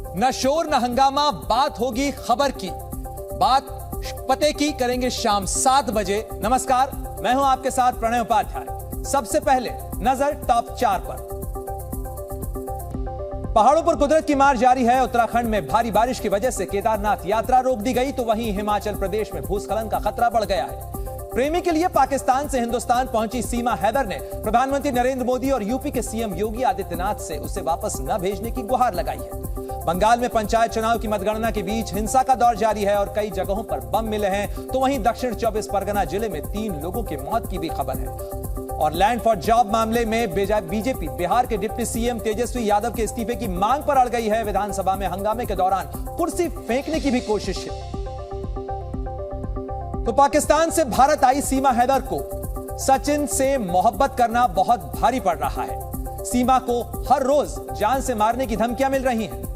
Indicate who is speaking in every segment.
Speaker 1: न शोर न हंगामा, बात होगी खबर की, बात पते की करेंगे शाम 7 बजे। नमस्कार, मैं हूं आपके साथ प्रणय उपाध्याय। सबसे पहले नजर टॉप 4 पर। पहाड़ों पर कुदरत की मार जारी है। उत्तराखंड में भारी बारिश की वजह से केदारनाथ यात्रा रोक दी गई, तो वहीं हिमाचल प्रदेश में भूस्खलन का खतरा बढ़ गया है। प्रेमी के लिए पाकिस्तान से हिंदुस्तान पहुंची सीमा हैदर ने प्रधानमंत्री नरेंद्र मोदी और यूपी के सीएम योगी आदित्यनाथ से उसे वापस न भेजने की गुहार लगाई है। बंगाल में पंचायत चुनाव की मतगणना के बीच हिंसा का दौर जारी है और कई जगहों पर बम मिले हैं, तो वहीं दक्षिण 24 परगना जिले में 3 लोगों की मौत की भी खबर है। और लैंड फॉर जॉब मामले में बीजेपी बिहार के डिप्टी सीएम तेजस्वी यादव के इस्तीफे की मांग पर अड़ गई है। विधानसभा में हंगामे के दौरान कुर्सी फेंकने की भी कोशिश है। तो पाकिस्तान से भारत आई सीमा हैदर को सचिन से मोहब्बत करना बहुत भारी पड़ रहा है। सीमा को हर रोज जान से मारने की धमकियां मिल रही हैं।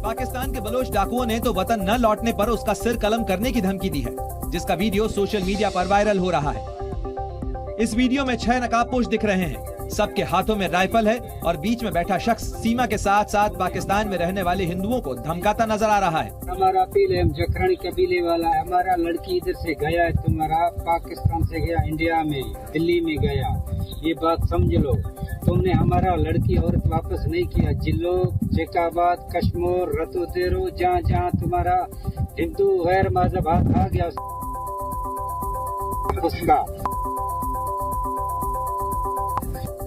Speaker 1: पाकिस्तान के बलोच डाकुओं ने तो वतन न लौटने पर उसका सिर कलम करने की धमकी दी है, जिसका वीडियो सोशल मीडिया पर वायरल हो रहा है। इस वीडियो में 6 नकाबपोश दिख रहे हैं। सबके हाथों में राइफल है और बीच में बैठा शख्स सीमा के साथ साथ पाकिस्तान में रहने वाले हिंदुओं को धमकाता नजर आ रहा है।
Speaker 2: हमारा अपील है, हम जखरानी कबीले वाला है, हमारा लड़की इधर से गया है, तुम्हारा पाकिस्तान से गया, इंडिया में दिल्ली में गया, ये बात समझ लो। तुमने हमारा लड़की औरत वापस नहीं किया। जिलो, जेकाबाद, कश्मीर, रतोदेरो, जहाँ जहाँ तुम्हारा हिंदू गैर मजहब हाथ आ गया उसका।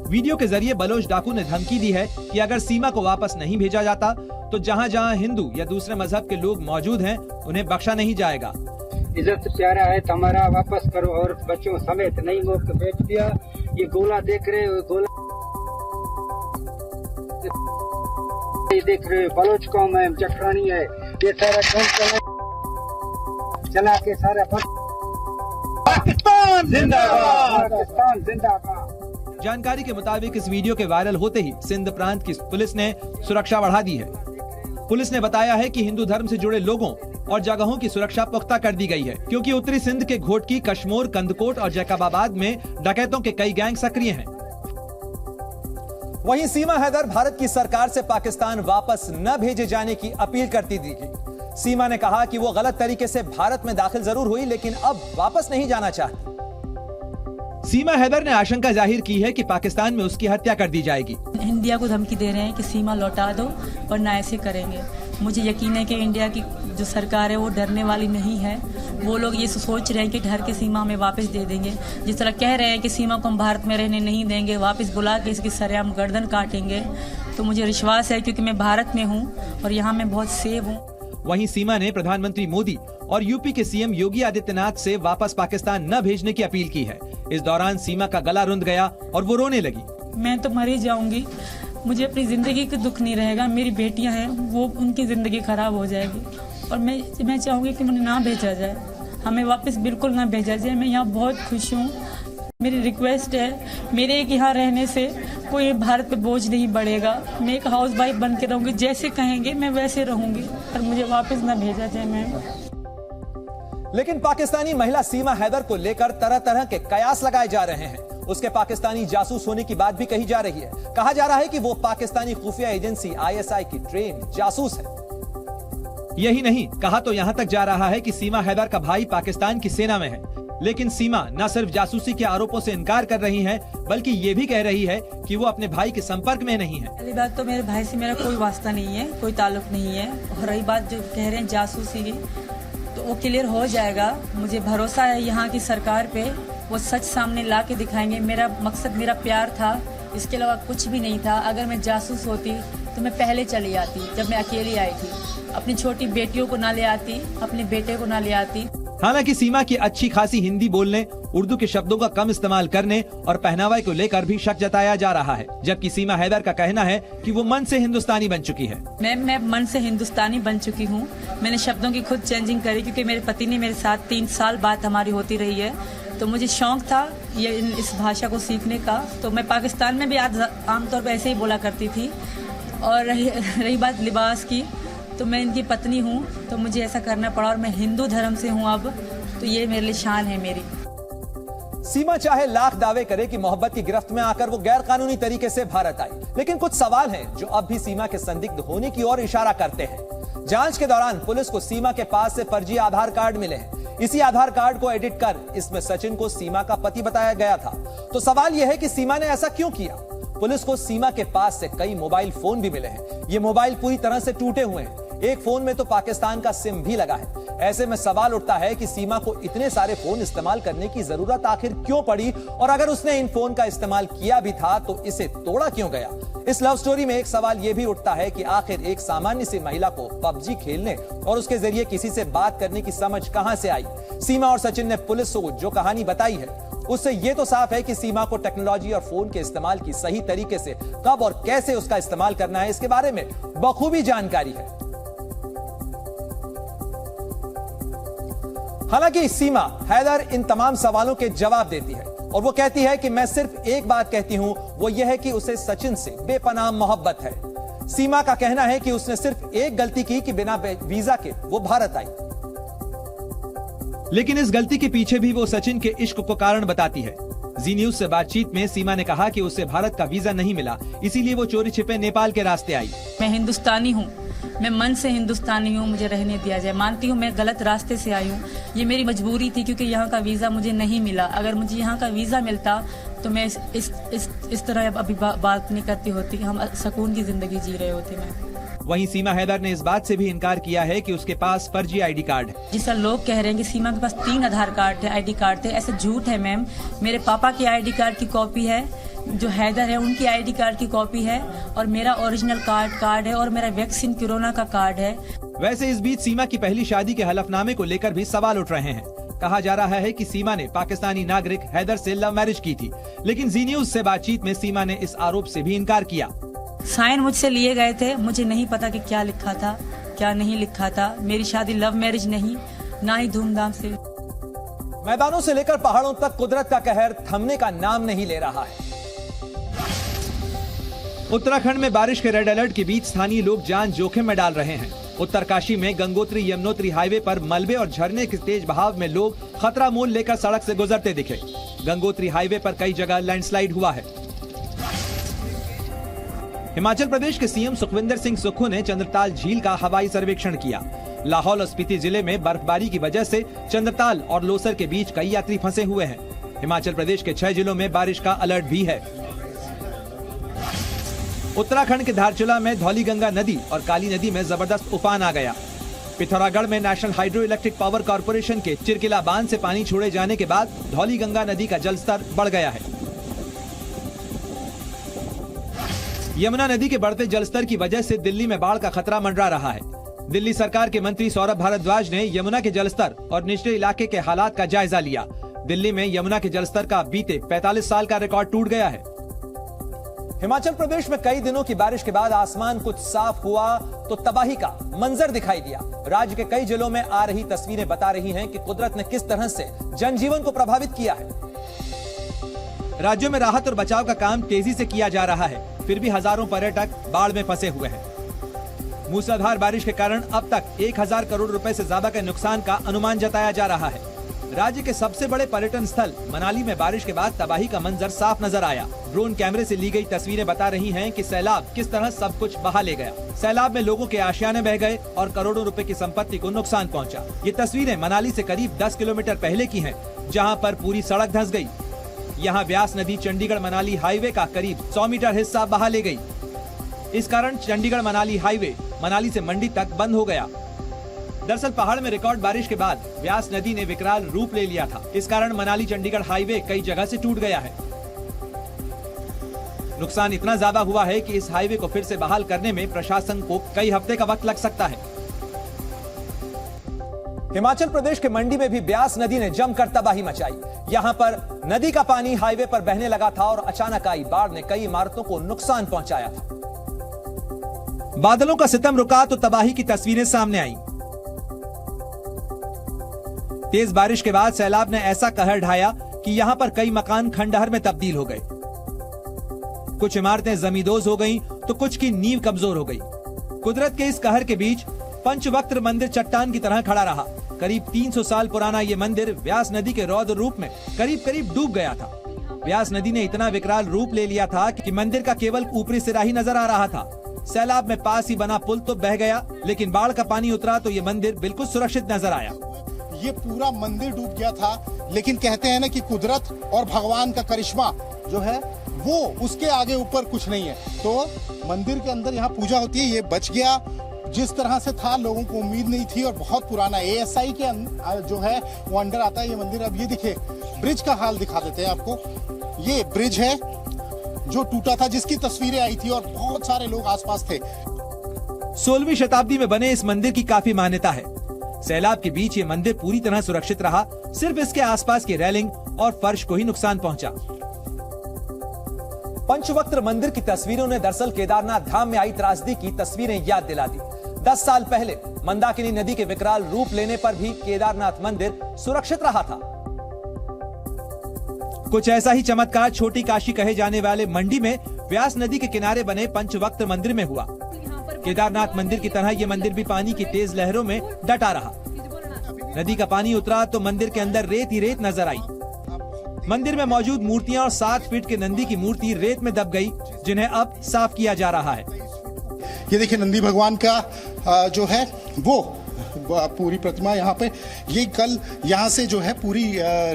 Speaker 1: वीडियो के जरिए बलोच डाकू ने धमकी दी है कि अगर सीमा को वापस नहीं भेजा जाता तो जहां जहां हिंदू या दूसरे मजहब के लोग मौजूद हैं उन्हें बख्शा नहीं जाएगा।
Speaker 2: इज्जत प्यारा है तो हमारा वापस करो, और बच्चों समेत नहीं वो भेज दिया। ये गोला देख रहे हो, गोला ये देख रहे हो, बलोच कौम है, जखरानी है, ये सारा चला के सारा पाकिस्तान जिंदाबाद, पाकिस्तान जिंदाबाद।
Speaker 1: जानकारी के मुताबिक इस वीडियो के वायरल होते ही सिंध प्रांत की पुलिस ने सुरक्षा बढ़ा दी है। पुलिस ने बताया है कि हिंदू धर्म से जुड़े लोगों और जगहों की सुरक्षा पुख्ता कर दी गई है, क्योंकि उत्तरी सिंध के घोटकी, कश्मीर, कंदकोट और जैकबाबाद में डकैतों के कई गैंग सक्रिय हैं। वहीं सीमा हैदर भारत की सरकार से पाकिस्तान वापस न भेजे जाने की अपील करती दिखी। सीमा ने कहा कि वो गलत तरीके से भारत में दाखिल जरूर हुई, लेकिन अब वापस नहीं जाना चाहती। सीमा हैदर ने आशंका जाहिर की है कि पाकिस्तान में उसकी हत्या कर दी जाएगी।
Speaker 3: इंडिया को धमकी दे रहे हैं कि सीमा लौटा दो वरना ऐसे करेंगे। मुझे यकीन है कि इंडिया की जो सरकार है वो डरने वाली नहीं है। वो लोग ये सोच रहे हैं कि डर के सीमा हमें वापस दे देंगे। जिस तरह कह रहे हैं कि सीमा को हम भारत में रहने नहीं देंगे, वापस बुला के इसकी सरेआम गर्दन काटेंगे, तो मुझे विश्वास है क्योंकि मैं भारत में हूँ और यहाँ मैं बहुत सेफ हूँ।
Speaker 1: वहीं सीमा ने प्रधानमंत्री मोदी और यूपी के सीएम योगी आदित्यनाथ से वापस पाकिस्तान न भेजने की अपील की है। इस दौरान सीमा का गला रुंध गया और वो रोने लगी।
Speaker 3: मैं तो मर ही जाऊंगी, मुझे अपनी जिंदगी का दुख नहीं रहेगा। मेरी बेटियां हैं, वो उनकी जिंदगी खराब हो जाएगी और मैं चाहूंगी कि मुझे ना भेजा जाए, हमें वापस बिल्कुल ना भेजा जाए। मैं यहाँ बहुत खुश हूँ। मेरी रिक्वेस्ट है, मेरे एक यहाँ रहने से कोई भारत पे बोझ नहीं बढ़ेगा। मैं एक हाउस वाइफ बन के रहूंगी, जैसे कहेंगे मैं वैसे रहूंगी, पर मुझे वापस ना भेजा जाए। मैं
Speaker 1: लेकिन पाकिस्तानी महिला सीमा हैदर को लेकर तरह तरह के कयास लगाए जा रहे हैं। उसके पाकिस्तानी जासूस होने की बात भी कही जा रही है। कहा जा रहा है कि वो पाकिस्तानी खुफिया एजेंसी ISI की ट्रेन जासूस है। यही नहीं, कहा तो यहां तक जा रहा है कि सीमा हैदर का भाई पाकिस्तान की सेना में है। लेकिन सीमा न सिर्फ जासूसी के आरोपों से इनकार कर रही है, बल्कि ये भी कह रही है कि वो अपने भाई के संपर्क में नहीं है।
Speaker 3: पहली बात तो मेरे भाई से मेरा कोई वास्ता नहीं है, कोई ताल्लुक नहीं है। और रही बात जो कह रहे हैं जासूसी की, तो वो क्लियर हो जाएगा। मुझे भरोसा है यहाँ की सरकार पे, वो सच सामने ला के दिखाएंगे। मेरा मकसद मेरा प्यार था, इसके अलावा कुछ भी नहीं था। अगर मैं जासूस होती तो मैं पहले चली आती, जब मैं अकेली आई थी। अपनी छोटी बेटियों को ना ले आती, अपने बेटे को ना ले आती।
Speaker 1: हालांकि सीमा की अच्छी खासी हिंदी बोलने, उर्दू के शब्दों का कम इस्तेमाल करने और पहनावे को लेकर भी शक जताया जा रहा है, जबकि सीमा हैदर का कहना है कि वो मन से हिंदुस्तानी बन चुकी है।
Speaker 3: मैं मन से हिंदुस्तानी बन चुकी हूँ। मैंने शब्दों की खुद चेंजिंग करी, क्योंकि मेरे पति ने मेरे साथ 3 साल बात हमारी होती रही है, तो मुझे शौक था ये इस भाषा को सीखने का। तो मैं पाकिस्तान में भी आमतौर पर ऐसे ही बोला करती थी। और रही बात लिबास की, तो मैं इनकी पत्नी हूँ, तो मुझे ऐसा करना पड़ा। और मैं हिंदू धर्म से हूँ अब, तो ये मेरे लिए शान है मेरी।
Speaker 1: सीमा चाहे लाख दावे करे कि मोहब्बत की गिरफ्त में आकर वो गैर कानूनी तरीके से भारत आई, लेकिन कुछ सवाल हैं जो अब भी सीमा के संदिग्ध होने की ओर इशारा करते हैं। जांच के दौरान पुलिस को सीमा के पास से फर्जी आधार कार्ड मिले हैं। इसी आधार कार्ड को एडिट कर इसमें सचिन को सीमा का पति बताया गया था। तो सवाल यह है कि सीमा ने ऐसा क्यों किया? पुलिस को सीमा के पास से कई मोबाइल फोन भी मिले हैं। ये मोबाइल पूरी तरह से टूटे हुए हैं। एक फोन में तो पाकिस्तान का सिम भी लगा है। ऐसे में सवाल उठता है कि सीमा को इतने सारे फोन इस्तेमाल करने की जरूरत आखिर क्यों पड़ी, और अगर उसने इन फोन का इस्तेमाल किया भी था तो इसे तोड़ा क्यों गया? इस लव स्टोरी में एक सवाल यह भी उठता है कि आखिर एक सामान्य सी महिला को पबजी खेलने और उसके जरिए किसी से बात करने की समझ कहां से आई? सीमा और सचिन ने पुलिस को जो कहानी बताई है उससे यह तो साफ है कि सीमा को टेक्नोलॉजी और फोन के इस्तेमाल की सही तरीके से कब और कैसे उसका इस्तेमाल करना है, इसके बारे में बखूबी जानकारी है। हालांकि सीमा हैदर इन तमाम सवालों के जवाब देती है और वो कहती है कि मैं सिर्फ एक बात कहती हूं, वो यह है कि उसे सचिन से बेपनाह मोहब्बत है। सीमा का कहना है कि उसने सिर्फ एक गलती की कि बिना वीजा के वो भारत आई, लेकिन इस गलती के पीछे भी वो सचिन के इश्क को कारण बताती है। जी न्यूज से बातचीत में सीमा ने कहा कि उसे भारत का वीजा नहीं मिला, इसीलिए वो चोरी छिपे नेपाल के रास्ते आई।
Speaker 3: मैं हिंदुस्तानी हूँ, मैं मन से हिंदुस्तानी हूँ, मुझे रहने दिया जाए। मानती हूँ मैं गलत रास्ते से आई हूँ, ये मेरी मजबूरी थी क्योंकि यहाँ का वीजा मुझे नहीं मिला। अगर मुझे यहाँ का वीजा मिलता तो मैं इस तरह अभी बात नहीं करती होती, हम सुकून की जिंदगी जी रहे होते। मैं
Speaker 1: वहीं सीमा हैदर ने इस बात से भी इनकार किया है कि उसके पास फर्जी आईडी कार्ड है।
Speaker 3: जिस तरह लोग कह रहे हैं कि सीमा के पास 3 आधार कार्ड थे, आईडी कार्ड थे, ऐसा झूठ है मैम। मेरे पापा की आईडी कार्ड की कॉपी है, जो हैदर है उनकी आईडी कार्ड की कॉपी है, और मेरा ओरिजिनल कार्ड है, और मेरा वैक्सीन कोरोना का कार्ड है।
Speaker 1: वैसे इस बीच सीमा की पहली शादी के हलफनामे को लेकर भी सवाल उठ रहे हैं। कहा जा रहा है कि सीमा ने पाकिस्तानी नागरिक हैदर से लव मैरिज की थी, लेकिन जी न्यूज से बातचीत में सीमा ने इस आरोप से भी इनकार किया।
Speaker 3: साइन मुझसे लिए गए थे, मुझे नहीं पता कि क्या लिखा था क्या नहीं लिखा था। मेरी शादी लव मैरिज नहीं, ना ही धूमधाम से।
Speaker 1: मैदानों से लेकर पहाड़ों तक कुदरत का कहर थमने का नाम नहीं ले रहा है। उत्तराखंड में बारिश के रेड अलर्ट के बीच स्थानीय लोग जान जोखिम में डाल रहे हैं। उत्तरकाशी में गंगोत्री यमुनोत्री हाईवे पर मलबे और झरने के तेज बहाव में लोग खतरा मोल लेकर सड़क से गुजरते दिखे। गंगोत्री हाईवे पर कई जगह लैंडस्लाइड हुआ है। हिमाचल प्रदेश के सीएम सुखविंदर सिंह सुक्खू ने चंद्रताल झील का हवाई सर्वेक्षण किया। लाहौल और स्पीति जिले में बर्फबारी की वजह से चंद्रताल और लोसर के बीच कई यात्री फंसे हुए हैं। हिमाचल प्रदेश के 6 जिलों में बारिश का अलर्ट भी है। उत्तराखंड के धारचूला में धौलीगंगा नदी और काली नदी में जबरदस्त उफान आ गया। पिथौरागढ़ में national hydro electric power corporation के चिरकिला बांध से पानी छोड़े जाने के बाद धौलीगंगा नदी का जलस्तर बढ़ गया है। यमुना नदी के बढ़ते जलस्तर की वजह से दिल्ली में बाढ़ का खतरा मंडरा रहा है। दिल्ली सरकार के मंत्री सौरभ भारद्वाज ने यमुना के जलस्तर और निचले इलाके के हालात का जायजा लिया। दिल्ली में यमुना के जलस्तर का बीते 45 साल का रिकॉर्ड टूट गया है। हिमाचल प्रदेश में कई दिनों की बारिश के बाद आसमान कुछ साफ हुआ तो तबाही का मंजर दिखाई दिया। राज्य के कई जिलों में आ रही तस्वीरें बता रही हैं कि कुदरत ने किस तरह से जनजीवन को प्रभावित किया है। राज्यों में राहत और बचाव का काम तेजी से किया जा रहा है, फिर भी हजारों पर्यटक बाढ़ में फंसे हुए हैं। मूसलाधार बारिश के कारण अब तक 1000 करोड़ रुपए से ज्यादा के नुकसान का अनुमान जताया जा रहा है। राज्य के सबसे बड़े पर्यटन स्थल मनाली में बारिश के बाद तबाही का मंजर साफ नजर आया। ड्रोन कैमरे से ली गई तस्वीरें बता रही हैं कि सैलाब किस तरह सब कुछ बहा ले गया। सैलाब में लोगों के आशियाने बह गए और करोड़ों रुपए की संपत्ति को नुकसान पहुंचा। ये तस्वीरें मनाली से करीब 10 किलोमीटर पहले की हैं, जहां पर पूरी सड़क धंस गई। यहाँ ब्यास नदी चंडीगढ़ मनाली हाईवे का करीब 100 मीटर हिस्सा बहा ले गई। इस कारण चंडीगढ़ मनाली हाईवे मनाली से मंडी तक बंद हो गया। दरअसल पहाड़ में रिकॉर्ड बारिश के बाद ब्यास नदी ने विकराल रूप ले लिया था। इस कारण मनाली चंडीगढ़ हाईवे कई जगह से टूट गया है। नुकसान इतना ज्यादा हुआ है कि इस हाईवे को फिर से बहाल करने में प्रशासन को कई हफ्ते का वक्त लग सकता है। हिमाचल प्रदेश के मंडी में भी ब्यास नदी ने जमकर तबाही मचाई। यहां पर नदी का पानी हाईवे पर बहने लगा था और अचानक आई बाढ़ ने कई इमारतों को नुकसान पहुंचाया था। बादलों का सितम रुका तो तबाही की तस्वीरें सामने आई। तेज बारिश के बाद सैलाब ने ऐसा कहर ढाया कि यहां पर कई मकान खंडहर में तब्दील हो गए। कुछ इमारतें जमींदोज हो गईं, तो कुछ की नींव कमजोर हो गई। कुदरत के इस कहर के बीच पंचवक्त्र मंदिर चट्टान की तरह खड़ा रहा। करीब 300 साल पुराना ये मंदिर व्यास नदी के रौद्र रूप में करीब डूब गया था। व्यास नदी ने इतना विकराल रूप ले लिया था कि मंदिर का केवल ऊपरी सिरा ही नजर आ रहा था। सैलाब में पास ही बना पुल तो बह गया, लेकिन बाढ़ का पानी उतरा तो ये मंदिर बिल्कुल सुरक्षित नजर आया।
Speaker 4: ये पूरा मंदिर डूब गया था, लेकिन कहते हैं ना कि कुदरत और भगवान का करिश्मा जो है वो उसके आगे ऊपर कुछ नहीं है। तो मंदिर के अंदर यहाँ पूजा होती है, ये बच गया। जिस तरह से था लोगों को उम्मीद नहीं थी, और बहुत पुराना ASI के जो है वो अंडर आता है ये मंदिर। अब ये देखिए ब्रिज का हाल दिखा देते हैं आपको। ये ब्रिज है जो टूटा था, जिसकी तस्वीरें आई थी और बहुत सारे लोग आसपास थे।
Speaker 1: 16वीं शताब्दी में बने इस मंदिर की काफी मान्यता है। सैलाब के बीच ये मंदिर पूरी तरह सुरक्षित रहा, सिर्फ इसके आसपास की रेलिंग और फर्श को ही नुकसान पहुंचा। पंचवक्त्र मंदिर की तस्वीरों ने दरअसल केदारनाथ धाम में आई त्रासदी की तस्वीरें याद दिला दी। 10 साल पहले मंदाकिनी नदी के विकराल रूप लेने पर भी केदारनाथ मंदिर सुरक्षित रहा था। कुछ ऐसा ही चमत्कार छोटी काशी कहे जाने वाले मंडी में व्यास नदी के किनारे बने पंचवक्त्र मंदिर में हुआ। केदारनाथ मंदिर की तरह ये मंदिर भी पानी की तेज लहरों में डटा रहा। नदी का पानी उतरा तो मंदिर के अंदर रेत ही रेत नजर आई। मंदिर में मौजूद मूर्तियां और 7 फीट के नंदी की मूर्ति रेत में दब गई, जिन्हें अब साफ किया जा रहा है।
Speaker 4: ये देखिए नंदी भगवान का जो है वो पूरी प्रतिमा यहाँ पे, ये कल यहाँ से जो है पूरी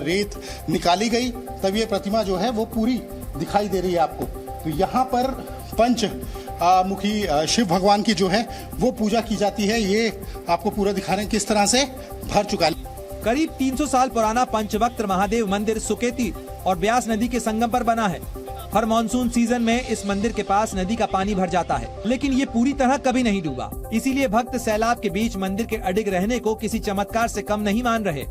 Speaker 4: रेत निकाली गई, तब ये प्रतिमा जो है वो पूरी दिखाई दे रही है आपको। तो यहाँ पर पंच मुखी शिव भगवान की जो है वो पूजा की जाती है। ये आपको पूरा दिखा रहे हैं किस तरह से भर चुका है।
Speaker 1: करीब 300 साल पुराना पंचवक्त्र महादेव मंदिर सुकेती और ब्यास नदी के संगम पर बना है। हर मॉनसून सीजन में इस मंदिर के पास नदी का पानी भर जाता है, लेकिन ये पूरी तरह कभी नहीं डूबा। इसीलिए भक्त सैलाब के बीच मंदिर के अडिग रहने को किसी चमत्कार से कम नहीं मान रहे।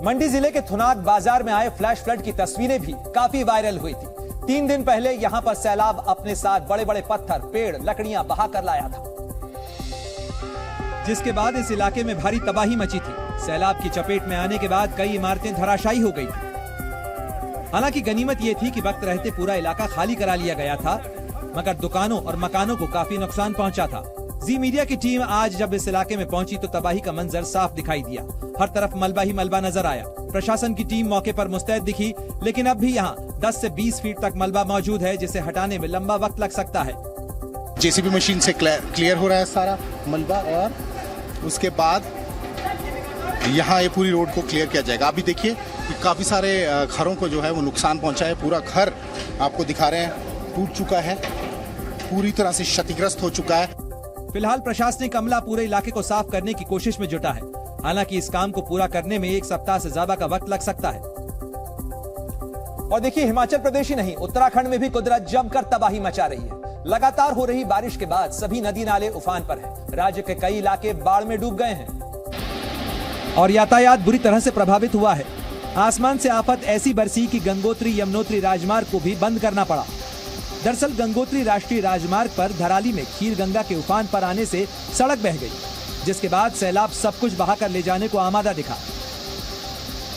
Speaker 1: मंडी जिले के थुनाग बाजार में आए फ्लैश फ्लड की तस्वीरें भी काफी वायरल हुई थी। 3 दिन पहले यहाँ पर सैलाब अपने साथ बड़े बड़े पत्थर, पेड़, लकड़ियां बहा कर लाया था, जिसके बाद इस इलाके में भारी तबाही मची थी। सैलाब की चपेट में आने के बाद कई इमारतें धराशायी हो गई थी। हालांकि गनीमत ये थी कि वक्त रहते पूरा इलाका खाली करा लिया गया था, मगर दुकानों और मकानों को काफी नुकसान पहुंचा था। जी मीडिया की टीम आज जब इस इलाके में पहुंची तो तबाही का मंजर साफ दिखाई दिया। हर तरफ मलबा ही मलबा नजर आया। प्रशासन की टीम मौके पर मुस्तैद दिखी, लेकिन अब भी यहाँ 10 से 20 फीट तक मलबा मौजूद है, जिसे हटाने में लंबा वक्त लग सकता है।
Speaker 4: JCB मशीन से क्लियर हो रहा है सारा मलबा, और उसके बाद यहाँ ये पूरी रोड को क्लियर किया जाएगा। अभी देखिए कि काफी सारे घरों को जो है वो नुकसान पहुंचा है। पूरा घर आपको दिखा रहे हैं टूट चुका है, पूरी तरह से क्षतिग्रस्त हो चुका है।
Speaker 1: फिलहाल प्रशासनिक अमला पूरे इलाके को साफ करने की कोशिश में जुटा है। हालांकि इस काम को पूरा करने में 1 सप्ताह से ज्यादा का वक्त लग सकता है। और देखिए हिमाचल प्रदेश ही नहीं, उत्तराखंड में भी कुदरत जमकर तबाही मचा रही है। लगातार हो रही बारिश के बाद सभी नदी नाले उफान पर हैं। राज्य के कई इलाके बाढ़ में डूब गए हैं और यातायात बुरी तरह से प्रभावित हुआ है। आसमान से आफत ऐसी बरसी कि गंगोत्री यमुनोत्री राजमार्ग को भी बंद करना पड़ा। दरअसल गंगोत्री राष्ट्रीय राजमार्ग पर धराली में खीर गंगा के उफान पर आने से सड़क बह गई, जिसके बाद सैलाब सब कुछ बहाकर ले जाने को आमादा दिखा।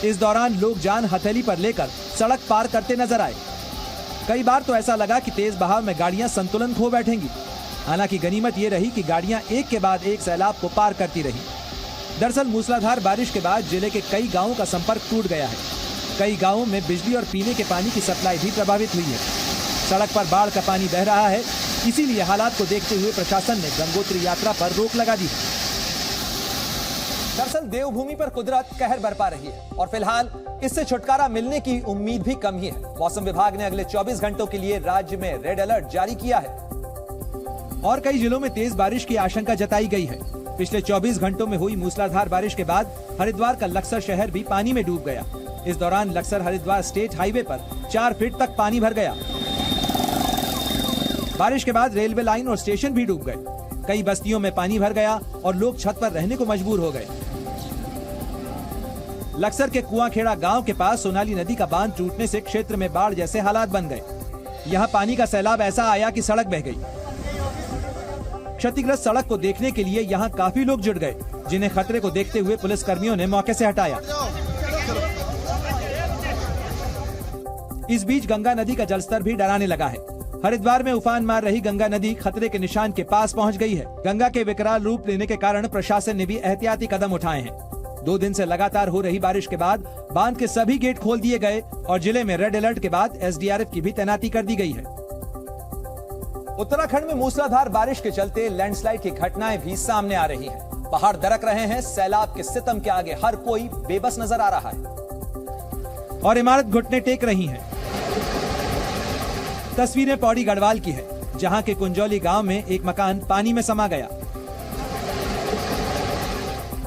Speaker 1: इस दौरान लोग जान हथेली पर लेकर सड़क पार करते नजर आए। कई बार तो ऐसा लगा कि तेज बहाव में गाड़ियां संतुलन खो बैठेंगी। हालांकि गनीमत ये रही कि गाड़ियां एक के बाद एक सैलाब को पार करती रही। दरअसल मूसलाधार बारिश के बाद जिले के कई गांवों का संपर्क टूट गया है। कई गांवों में बिजली और पीने के पानी की सप्लाई भी प्रभावित हुई है। सड़क पर बाढ़ का पानी बह रहा है, इसीलिए हालात को देखते हुए प्रशासन ने गंगोत्री यात्रा पर रोक लगा दी है। दरअसल देवभूमि पर कुदरत कहर बरपा रही है और फिलहाल इससे छुटकारा मिलने की उम्मीद भी कम ही है। मौसम विभाग ने अगले 24 घंटों के लिए राज्य में रेड अलर्ट जारी किया है और कई जिलों में तेज बारिश की आशंका जताई गई है। पिछले 24 घंटों में हुई मूसलाधार बारिश के बाद हरिद्वार का लक्सर शहर भी पानी में डूब गया। इस दौरान लक्सर हरिद्वार स्टेट हाईवे पर 4 फीट तक पानी भर गया। बारिश के बाद रेलवे लाइन और स्टेशन भी डूब गए। कई बस्तियों में पानी भर गया और लोग छत पर रहने को मजबूर हो गए। लक्सर के कुआंखेड़ा गांव के पास सोनाली नदी का बांध टूटने से क्षेत्र में बाढ़ जैसे हालात बन गए। यहां पानी का सैलाब ऐसा आया कि सड़क बह गई। क्षतिग्रस्त सड़क को देखने के लिए यहां काफी लोग जुट गए, जिन्हें खतरे को देखते हुए पुलिस कर्मियों ने मौके से हटाया। इस बीच गंगा नदी का जलस्तर भी डराने लगा है। हरिद्वार में उफान मार रही गंगा नदी खतरे के निशान के पास पहुंच गई है। गंगा के विकराल रूप लेने के कारण प्रशासन ने भी एहतियाती कदम उठाए हैं। 2 दिन से लगातार हो रही बारिश के बाद बांध के सभी गेट खोल दिए गए और जिले में रेड अलर्ट के बाद एसडीआरएफ की भी तैनाती कर दी गई है। उत्तराखंड में मूसलाधार बारिश के चलते लैंडस्लाइड की घटनाएं भी सामने आ रही हैं। पहाड़ दरक रहे हैं। सैलाब के सितम के आगे हर कोई बेबस नजर आ रहा है और इमारत घुटने टेक रही हैं। तस्वीरें पौड़ी गढ़वाल की है, जहां के कुंजौली गांव में एक मकान पानी में समा गया।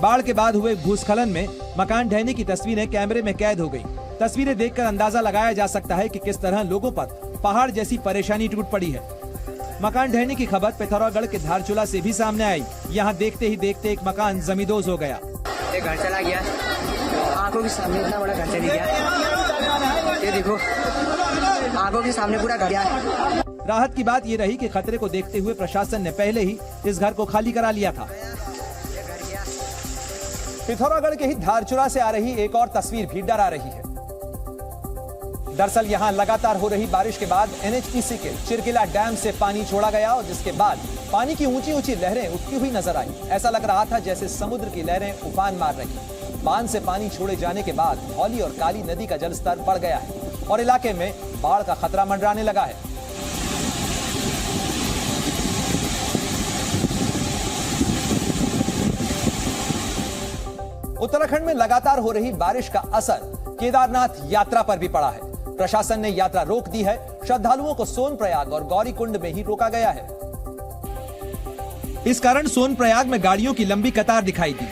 Speaker 1: बाढ़ के बाद हुए भूस्खलन में मकान ढहने की तस्वीरें कैमरे में कैद हो गई। तस्वीरें देखकर अंदाजा लगाया जा सकता है कि किस तरह लोगों पर पहाड़ जैसी परेशानी टूट पड़ी है। मकान ढहने की खबर पिथौरागढ़ के धारचूला से भी सामने आई। यहाँ देखते ही देखते एक मकान जमींदोज हो गया।
Speaker 5: एक घर चला गया, आंखों के सामने इतना बड़ा घर चली गया। ये देखो, आंखों के सामने पूरा घर गया।
Speaker 1: राहत की बात ये रही कि खतरे को देखते हुए प्रशासन ने पहले ही इस घर को खाली करा लिया था। पिथौरागढ़ के ही धारचूला से आ रही एक और तस्वीर भी डरा रही है। दरअसल यहां लगातार हो रही बारिश के बाद एनएचपीसी के चिरकिला डैम से पानी छोड़ा गया और जिसके बाद पानी की ऊंची ऊंची लहरें उठती हुई नजर आई। ऐसा लग रहा था जैसे समुद्र की लहरें उफान मार रही। बांध से पानी छोड़े जाने के बाद धौली और काली नदी का जलस्तर बढ़ गया है और इलाके में बाढ़ का खतरा मंडराने लगा है। उत्तराखंड में लगातार हो रही बारिश का असर केदारनाथ यात्रा पर भी पड़ा है। प्रशासन ने यात्रा रोक दी है। श्रद्धालुओं को सोनप्रयाग और गौरीकुंड में ही रोका गया है। इस कारण सोनप्रयाग में गाड़ियों की लंबी कतार दिखाई दी।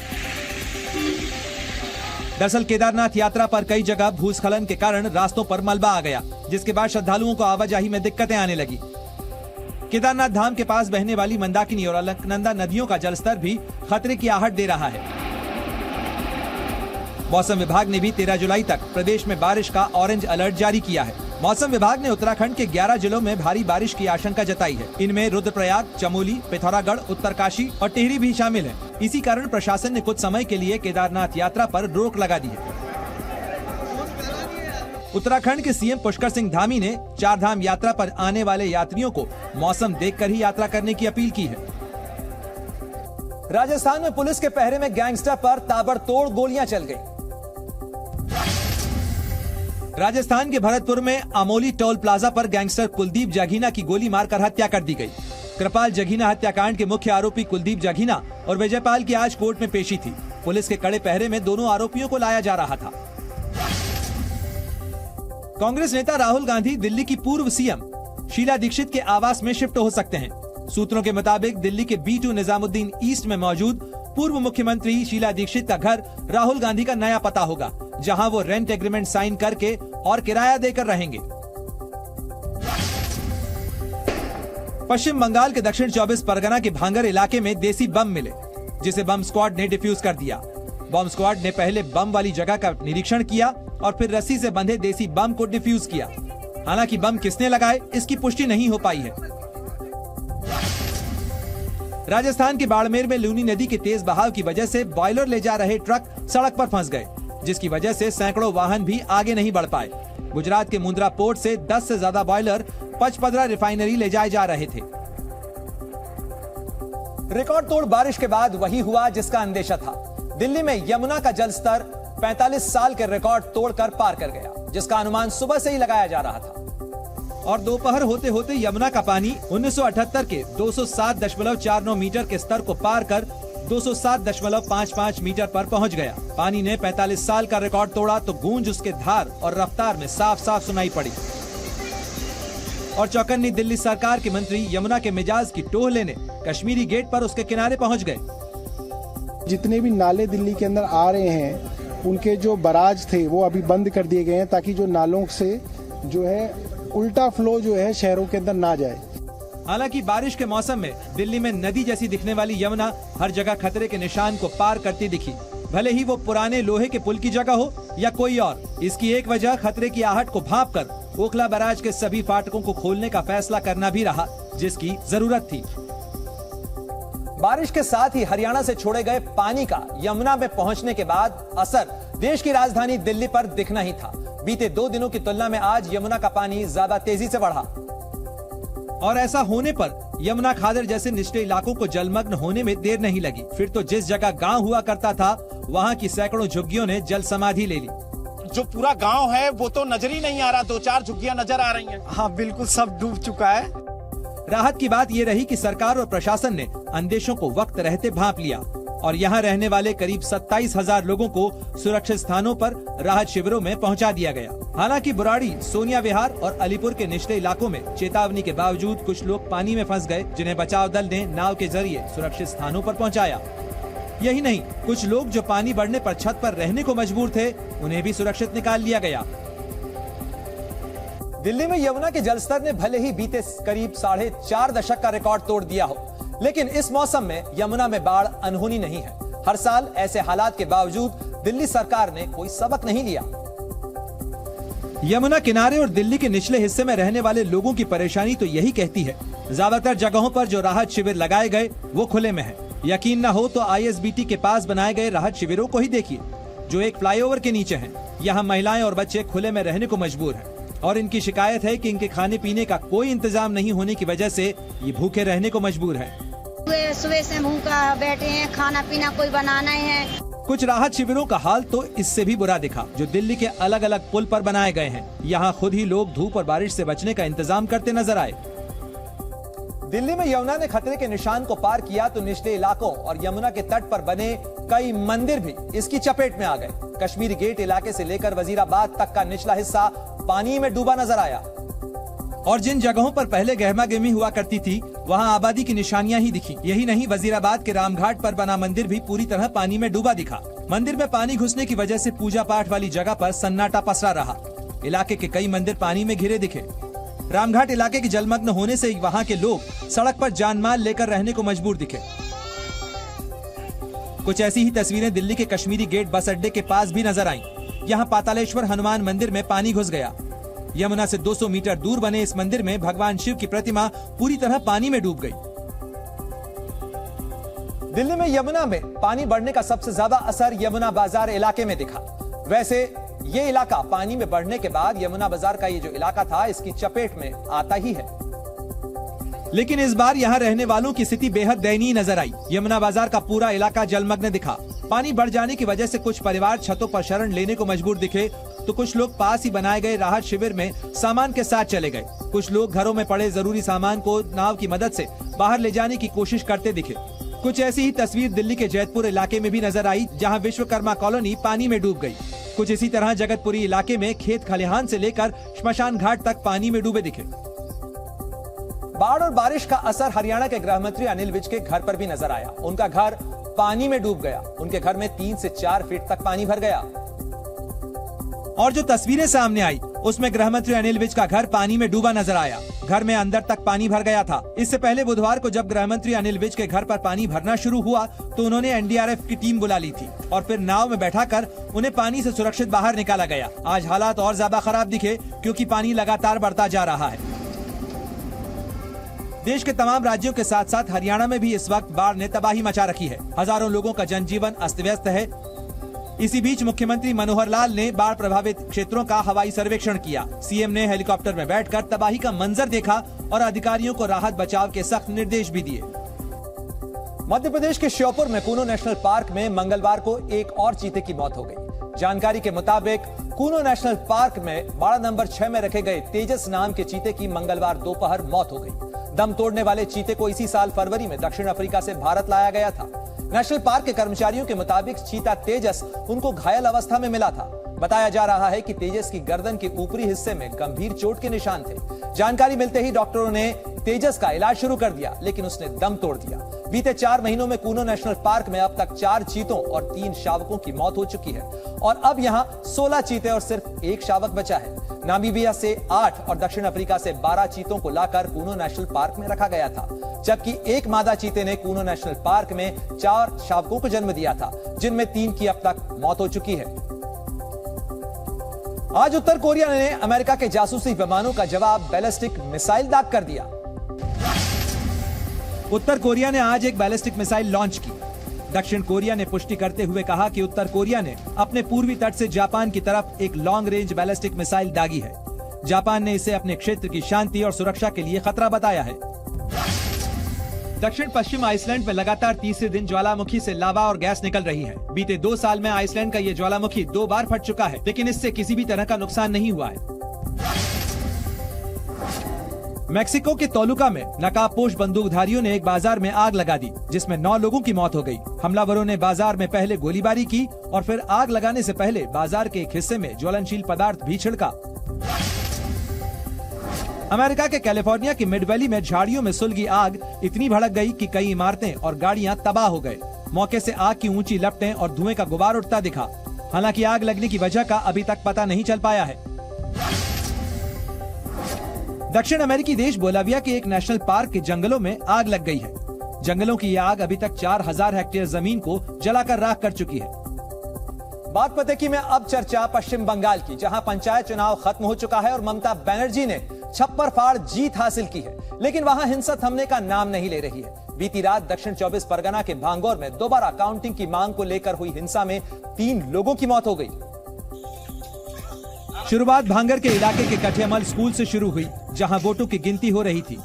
Speaker 1: दरअसल केदारनाथ यात्रा पर कई जगह भूस्खलन के कारण रास्तों पर मलबा आ गया, जिसके बाद श्रद्धालुओं को आवाजाही में दिक्कतें आने लगी। केदारनाथ धाम के पास बहने वाली मंदाकिनी और अलकनंदा नदियों का जलस्तर भी खतरे की आहट दे रहा है। मौसम विभाग ने भी 13 जुलाई तक प्रदेश में बारिश का ऑरेंज अलर्ट जारी किया है। मौसम विभाग ने उत्तराखंड के 11 जिलों में भारी बारिश की आशंका जताई है। इनमें रुद्रप्रयाग, चमोली, पिथौरागढ़, उत्तरकाशी और टिहरी भी शामिल है। इसी कारण प्रशासन ने कुछ समय के लिए केदारनाथ यात्रा पर रोक लगा दी है। उत्तराखंड के सीएम पुष्कर सिंह धामी ने 4 धाम यात्रा पर आने वाले यात्रियों को मौसम देखकर ही यात्रा करने की अपील की है। राजस्थान में पुलिस के पहरे में गैंगस्टर पर ताबड़तोड़ गोलियां चल गई। राजस्थान के भरतपुर में अमोली टोल प्लाजा पर गैंगस्टर कुलदीप जाघीना की गोली मारकर हत्या कर दी गई। कृपाल जाघीना हत्याकांड के मुख्य आरोपी कुलदीप जाघीना और विजयपाल की आज कोर्ट में पेशी थी। पुलिस के कड़े पहरे में दोनों आरोपियों को लाया जा रहा था। कांग्रेस नेता राहुल गांधी दिल्ली की पूर्व सीएम शीला दीक्षित के आवास में शिफ्ट हो सकते हैं। सूत्रों के मुताबिक दिल्ली के B2 निजामुद्दीन ईस्ट में मौजूद पूर्व मुख्यमंत्री शीला दीक्षित का घर राहुल गांधी का नया पता होगा, जहां वो रेंट एग्रीमेंट साइन करके और किराया देकर रहेंगे। पश्चिम बंगाल के दक्षिण 24 परगना के भांगर इलाके में देसी बम मिले, जिसे बम स्क्वाड ने डिफ्यूज कर दिया। बम स्क्वाड ने पहले बम वाली जगह का निरीक्षण किया और फिर रस्सी से बंधे देसी बम को डिफ्यूज किया। हालांकि बम किसने लगाए, इसकी पुष्टि नहीं हो पाई है। राजस्थान के बाड़मेर में लूनी नदी के तेज बहाव की वजह से बॉयलर ले जा रहे ट्रक सड़क पर फंस गए, जिसकी वजह से सैकड़ों वाहन भी आगे नहीं बढ़ पाए। गुजरात के मुंद्रा पोर्ट से 10 से ज्यादा बॉयलर पचपदरा रिफाइनरी ले जाए जा रहे थे। रिकॉर्ड तोड़ बारिश के बाद वही हुआ जिसका अंदेशा था। दिल्ली में यमुना का जलस्तर 45 साल के रिकॉर्ड तोड़कर पार कर गया, जिसका अनुमान सुबह से ही लगाया जा रहा था। और दोपहर होते होते यमुना का पानी 1978 के 207.49 मीटर के स्तर को पार कर 207.55 मीटर पर पहुंच गया। पानी ने 45 साल का रिकॉर्ड तोड़ा तो गूंज उसके धार और रफ्तार में साफ साफ सुनाई पड़ी। और चौकन्नी दिल्ली सरकार के मंत्री यमुना के मिजाज की टोह लेने कश्मीरी गेट पर उसके किनारे पहुंच गए।
Speaker 6: जितने भी नाले दिल्ली के अंदर आ रहे हैं, उनके जो बराज थे वो अभी बंद कर दिए गए हैं, ताकि जो नालों से जो है उल्टा फ्लो जो है शहरों के अंदर ना जाए।
Speaker 1: हालांकि बारिश के मौसम में दिल्ली में नदी जैसी दिखने वाली यमुना हर जगह खतरे के निशान को पार करती दिखी, भले ही वो पुराने लोहे के पुल की जगह हो या कोई और। इसकी एक वजह खतरे की आहट को भांपकर ओखला बैराज के सभी फाटकों को खोलने का फैसला करना भी रहा, जिसकी जरूरत थी। बारिश के साथ ही हरियाणा से छोड़े गए पानी का यमुना में पहुंचने के बाद असर देश की राजधानी दिल्ली पर दिखना ही था। बीते 2 दिनों की तुलना में आज यमुना का पानी ज्यादा तेजी से बढ़ा। और ऐसा होने पर यमुना खादर जैसे निचले इलाकों को जलमग्न होने में देर नहीं लगी। फिर तो जिस जगह गांव हुआ करता था वहां की सैकड़ों झुग्गियों ने जल समाधि ले ली।
Speaker 7: जो पूरा गांव है वो तो नजर ही नहीं आ रहा, 2-4 झुग्गियां नजर आ रही हैं।
Speaker 8: हाँ बिल्कुल, सब डूब चुका है।
Speaker 1: राहत की बात ये रही कि सरकार और प्रशासन ने अंदेशों को वक्त रहते भांप लिया और यहाँ रहने वाले करीब 27,000 लोगों को सुरक्षित स्थानों पर राहत शिविरों में पहुँचा दिया गया। हालांकि बुराड़ी, सोनिया विहार और अलीपुर के निचले इलाकों में चेतावनी के बावजूद कुछ लोग पानी में फंस गए, जिन्हें बचाव दल ने नाव के जरिए सुरक्षित स्थानों पर पहुँचाया। यही नहीं, कुछ लोग जो पानी बढ़ने पर छत पर रहने को मजबूर थे, उन्हें भी सुरक्षित निकाल लिया गया। दिल्ली में यमुना के जलस्तर ने भले ही बीते करीब 4.5 दशक का रिकॉर्ड तोड़ दिया हो, लेकिन इस मौसम में यमुना में बाढ़ अनहोनी नहीं है। हर साल ऐसे हालात के बावजूद दिल्ली सरकार ने कोई सबक नहीं लिया। यमुना किनारे और दिल्ली के निचले हिस्से में रहने वाले लोगों की परेशानी तो यही कहती है। ज्यादातर जगहों पर जो राहत शिविर लगाए गए वो खुले में है। यकीन न हो तो ISBT के पास बनाए गए राहत शिविरों को ही देखिए, जो एक फ्लाईओवर के नीचे हैं। यहाँ महिलाएं और बच्चे खुले में रहने को मजबूर हैं और इनकी शिकायत है कि इनके खाने पीने का कोई इंतजाम नहीं होने की वजह से ये भूखे रहने को मजबूर हैं।
Speaker 9: सुबह से भूखा बैठे हैं, खाना पीना कोई बनाना है।
Speaker 1: कुछ राहत शिविरों का हाल तो इससे भी बुरा दिखा, जो दिल्ली के अलग अलग पुल पर बनाए गए हैं। यहाँ खुद ही लोग धूप और बारिश से बचने का इंतजाम करते नजर आए। दिल्ली में यमुना ने खतरे के निशान को पार किया तो निचले इलाकों और यमुना के तट पर बने कई मंदिर भी इसकी चपेट में आ गए। कश्मीरी गेट इलाके से लेकर वजीराबाद तक का निचला हिस्सा पानी में डूबा नजर आया और जिन जगहों पर पहले गहमागहमी हुआ करती थी वहां आबादी की निशानियां ही दिखी। यही नहीं, वजीराबाद के रामघाट पर बना मंदिर भी पूरी तरह पानी में डूबा दिखा। मंदिर में पानी घुसने की वजह से पूजा पाठ वाली जगह पर सन्नाटा पसरा रहा। इलाके के कई मंदिर पानी में घिरे दिखे। रामघाट इलाके के जलमग्न होने से वहां के लोग सड़क पर जानमाल लेकर रहने को मजबूर दिखे। कुछ ऐसी ही तस्वीरें दिल्ली के कश्मीरी गेट बस अड्डे के पास भी नजर आईं। यहाँ पातालेश्वर हनुमान मंदिर में पानी घुस गया। यमुना से 200 मीटर दूर बने इस मंदिर में भगवान शिव की प्रतिमा पूरी तरह पानी में डूब गई। दिल्ली में यमुना में पानी बढ़ने का सबसे ज्यादा असर यमुना बाजार इलाके में दिखा। वैसे ये इलाका पानी में बढ़ने के बाद यमुना बाजार का ये जो इलाका था इसकी चपेट में आता ही है, लेकिन इस बार यहाँ रहने वालों की स्थिति बेहद दयनीय नजर आई। यमुना बाजार का पूरा इलाका जलमग्न दिखा। पानी बढ़ जाने की वजह से कुछ परिवार छतों पर शरण लेने को मजबूर दिखे तो कुछ लोग पास ही बनाए गए राहत शिविर में सामान के साथ चले गए। कुछ लोग घरों में पड़े जरूरी सामान को नाव की मदद से बाहर ले जाने की कोशिश करते दिखे। कुछ ऐसी ही तस्वीर दिल्ली के जैतपुर इलाके में भी नजर आई, जहां विश्वकर्मा कॉलोनी पानी में डूब गई। कुछ इसी तरह जगतपुरी इलाके में खेत खलिहान से लेकर श्मशान घाट तक पानी में डूबे दिखे। बाढ़ और बारिश का असर हरियाणा के गृह मंत्री अनिल विज के घर पर भी नजर आया। उनका घर पानी में डूब गया। उनके घर में 3 से 4 फीट तक पानी भर गया और जो तस्वीरें सामने आई उसमें गृह मंत्री अनिल विज का घर पानी में डूबा नजर आया। घर में अंदर तक पानी भर गया था। इससे पहले बुधवार को जब गृह मंत्री अनिल विज के घर पर पानी भरना शुरू हुआ तो उन्होंने NDRF की टीम बुला ली थी और फिर नाव में बैठाकर उन्हें पानी से सुरक्षित बाहर निकाला गया। आज हालात और ज्यादा खराब दिखे क्योंकि पानी लगातार बढ़ता जा रहा है। देश के तमाम राज्यों के साथ साथ हरियाणा में भी इस वक्त बाढ़ ने तबाही मचा रखी है। हजारों लोगों का जनजीवन अस्त व्यस्त है। इसी बीच मुख्यमंत्री मनोहर लाल ने बाढ़ प्रभावित क्षेत्रों का हवाई सर्वेक्षण किया। सीएम ने हेलीकॉप्टर में बैठकर तबाही का मंजर देखा और अधिकारियों को राहत बचाव के सख्त निर्देश भी दिए। मध्य प्रदेश के श्योपुर में कूनो नेशनल पार्क में मंगलवार को एक और चीते की मौत हो गई। जानकारी के मुताबिक कूनो नेशनल पार्क में बाड़ा नंबर 6 में रखे गए तेजस नाम के चीते की मंगलवार दोपहर मौत हो गई। दम तोड़ने वाले चीते को इसी साल फरवरी में दक्षिण अफ्रीका से भारत लाया गया था। नेशनल पार्क के कर्मचारियों के मुताबिक चीता तेजस उनको घायल अवस्था में मिला था। बताया जा रहा है कि तेजस की गर्दन के ऊपरी हिस्से में गंभीर चोट के निशान थे। जानकारी मिलते ही डॉक्टरों ने तेजस का इलाज शुरू कर दिया, लेकिन उसने दम तोड़ दिया। बीते 4 महीनों में कूनो नेशनल पार्क में अब तक 4 चीतों और 3 शावकों की मौत हो चुकी है और अब यहाँ 16 चीते और सिर्फ 1 शावक बचा है। नामीबिया से 8 और दक्षिण अफ्रीका से 12 चीतों को लाकर कूनो नेशनल पार्क में रखा गया था, जबकि एक मादा चीते ने कूनो नेशनल पार्क में 4 शावकों को जन्म दिया था, जिनमें 3 की अब तक मौत हो चुकी है। आज उत्तर कोरिया ने अमेरिका के जासूसी विमानों का जवाब बैलिस्टिक मिसाइल दाग कर दिया। उत्तर कोरिया ने आज एक बैलिस्टिक मिसाइल लॉन्च की। दक्षिण कोरिया ने पुष्टि करते हुए कहा कि उत्तर कोरिया ने अपने पूर्वी तट से जापान की तरफ एक लॉन्ग रेंज बैलिस्टिक मिसाइल दागी है। जापान ने इसे अपने क्षेत्र की शांति और सुरक्षा के लिए खतरा बताया है। दक्षिण पश्चिम आइसलैंड में लगातार तीसरे दिन ज्वालामुखी से लावा और गैस निकल रही है। बीते 2 साल में आइसलैंड का ये ज्वालामुखी 2 बार फट चुका है, लेकिन इससे किसी भी तरह का नुकसान नहीं हुआ है। मेक्सिको के तोलुका में नकाबपोश बंदूकधारियों ने एक बाजार में आग लगा दी, जिसमें 9 लोगों की मौत हो गई। हमलावरों ने बाजार में पहले गोलीबारी की और फिर आग लगाने से पहले बाजार के एक हिस्से में ज्वलनशील पदार्थ भी छिड़का। अमेरिका के कैलिफोर्निया की मिड वैली में झाड़ियों में सुलगी आग इतनी भड़क गई कि कई इमारतें और गाड़ियां तबाह हो गए। मौके से आग की ऊंची लपटें और धुएं का गुबार उठता दिखा। हालांकि आग लगने की वजह का अभी तक पता नहीं चल पाया है। दक्षिण अमेरिकी देश बोलाविया के एक नेशनल पार्क के जंगलों में आग लग गई है। जंगलों की यह आग अभी तक 4000 हेक्टेयर जमीन को जलाकर राख कर चुकी है। बात पते की में अब चर्चा पश्चिम बंगाल की, जहां पंचायत चुनाव खत्म हो चुका है और ममता बनर्जी ने छप्पर फाड़ जीत हासिल की है, लेकिन वहां हिंसा थमने का नाम नहीं ले रही है। बीती रात दक्षिण 24 परगना के भांगौर में दोबारा काउंटिंग की मांग को लेकर हुई हिंसा में 3 लोगों की मौत हो गई। शुरुआत भांगर के इलाके के कठियामल स्कूल से शुरू हुई, जहां वोटों की गिनती हो रही थी।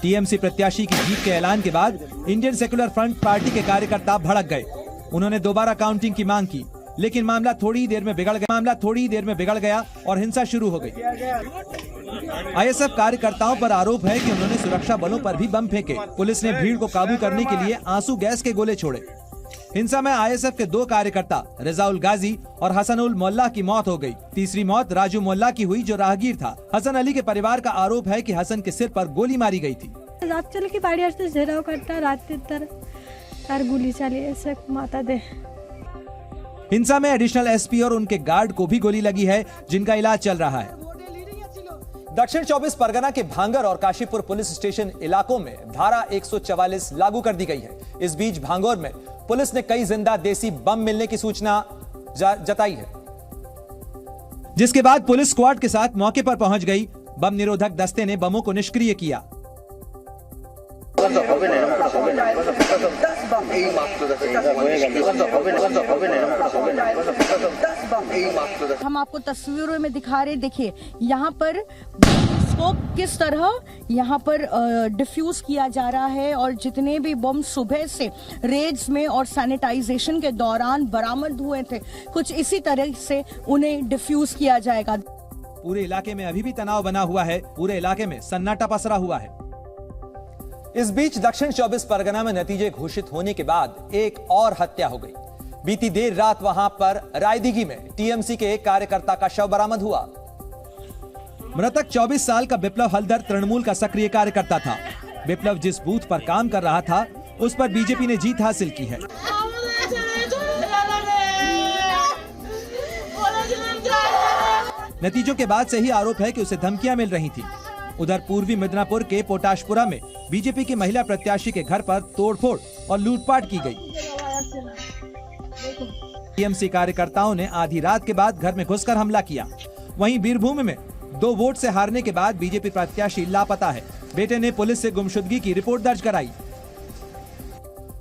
Speaker 1: टीएमसी प्रत्याशी की जीत के ऐलान के बाद इंडियन सेकुलर फ्रंट पार्टी के कार्यकर्ता भड़क गए। उन्होंने दोबारा काउंटिंग की मांग की, लेकिन मामला थोड़ी देर में बिगड़ गया और हिंसा शुरू हो गई। आईएसएफ कार्यकर्ताओं पर आरोप है कि उन्होंने सुरक्षा बलों पर भी बम फेंके। पुलिस ने भीड़ को काबू करने के लिए आंसू गैस के गोले छोड़े। हिंसा में आईएसएफ के 2 कार्यकर्ता रिजाउल गाजी और हसनुल मोल्ला की मौत हो गई। तीसरी मौत राजू मोल्ला की हुई, जो राहगीर था। हसन अली के परिवार का आरोप है कि हसन के सिर पर गोली मारी गई थी।
Speaker 10: रात चल की बाड़ी आते झेराव करता रात तर गोली चली ऐसे माता दे।
Speaker 1: हिंसा में एडिशनल एसपी और उनके गार्ड को भी गोली लगी है, जिनका इलाज चल रहा है। दक्षिण 24 परगना के भांगर और काशीपुर पुलिस स्टेशन इलाकों में धारा 144 लागू कर दी गई है। इस बीच भांगौर में पुलिस ने कई जिंदा देसी बम मिलने की सूचना जताई है, जिसके बाद पुलिस स्क्वाड के साथ मौके पर पहुंच गई। बम निरोधक दस्ते ने बमों को निष्क्रिय किया।
Speaker 11: हम आपको तस्वीरों में दिखा रहे, देखिए यहाँ पर स्कोप किस तरह यहाँ पर डिफ्यूज किया जा रहा है और जितने भी बम सुबह से रेड्स में और सैनिटाइजेशन के दौरान बरामद हुए थे, कुछ इसी तरह से उन्हें डिफ्यूज किया जाएगा।
Speaker 1: पूरे इलाके में अभी भी तनाव बना हुआ है। पूरे इलाके में सन्नाटा पसरा हुआ है। इस बीच दक्षिण 24 परगना में नतीजे घोषित होने के बाद एक और हत्या हो गई। बीती देर रात वहां पर रायदिगी में टीएमसी के एक कार्यकर्ता का शव बरामद हुआ। मृतक 24 साल का विप्लव हलदर तृणमूल का सक्रिय कार्यकर्ता था। विप्लव जिस बूथ पर काम कर रहा था, उस पर बीजेपी ने जीत हासिल की है। नतीजों के बाद से ही आरोप है कि उसे धमकियां मिल रही थी। उधर पूर्वी मिदनापुर के पोटाशपुरा में बीजेपी की महिला प्रत्याशी के घर पर तोड़फोड़ और लूटपाट की गई। टीएमसी कार्यकर्ताओं ने आधी रात के बाद घर में घुसकर हमला किया। वहीं बीरभूम में 2 वोट से हारने के बाद बीजेपी प्रत्याशी लापता है। बेटे ने पुलिस से गुमशुदगी की रिपोर्ट दर्ज कराई।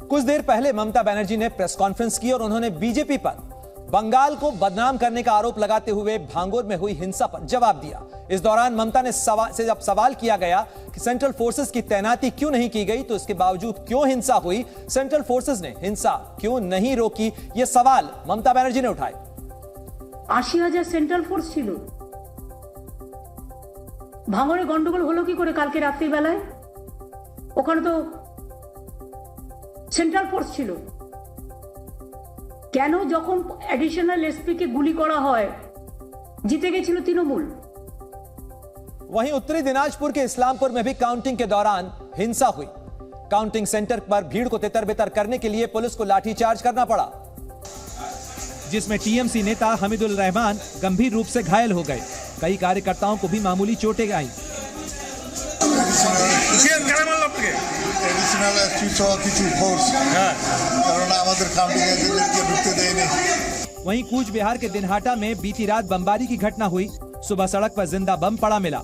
Speaker 1: कुछ देर पहले ममता बनर्जी ने प्रेस कॉन्फ्रेंस की और उन्होंने बीजेपी पर बंगाल को बदनाम करने का आरोप लगाते हुए भांगौर में हुई हिंसा पर जवाब दिया। इस दौरान ममता ने जब सवाल किया गया कि सेंट्रल फोर्सेस की तैनाती क्यों नहीं की गई, तो इसके बावजूद क्यों हिंसा हुई, सेंट्रल फोर्सेस ने हिंसा क्यों नहीं रोकी, यह सवाल ममता बनर्जी ने उठाए।
Speaker 12: 80,000 सेंट्रल फोर्स ছিল, ভাঙরে গন্ডগোল হলো কি করে কালকে রাত্রি বেলায়? ওখানে তো সেন্ট্রাল ফোর্স ছিল। কেন যখন এডিশনাল এসপি কে গুলি করা হয় জিতে গেছিল তৃণমূল?
Speaker 1: वहीं उत्तरी दिनाजपुर के इस्लामपुर में भी काउंटिंग के दौरान हिंसा हुई। काउंटिंग सेंटर पर भीड़ को तितर-बितर करने के लिए पुलिस को लाठीचार्ज करना पड़ा, जिसमें टीएमसी नेता हमीदुल रहमान गंभीर रूप से घायल हो गए। कई कार्यकर्ताओं को भी मामूली चोटें आईं। वहीं कूच बिहार के दिनहाटा में बीती रात बमबारी की घटना हुई। सुबह सड़क पर जिंदा बम पड़ा मिला।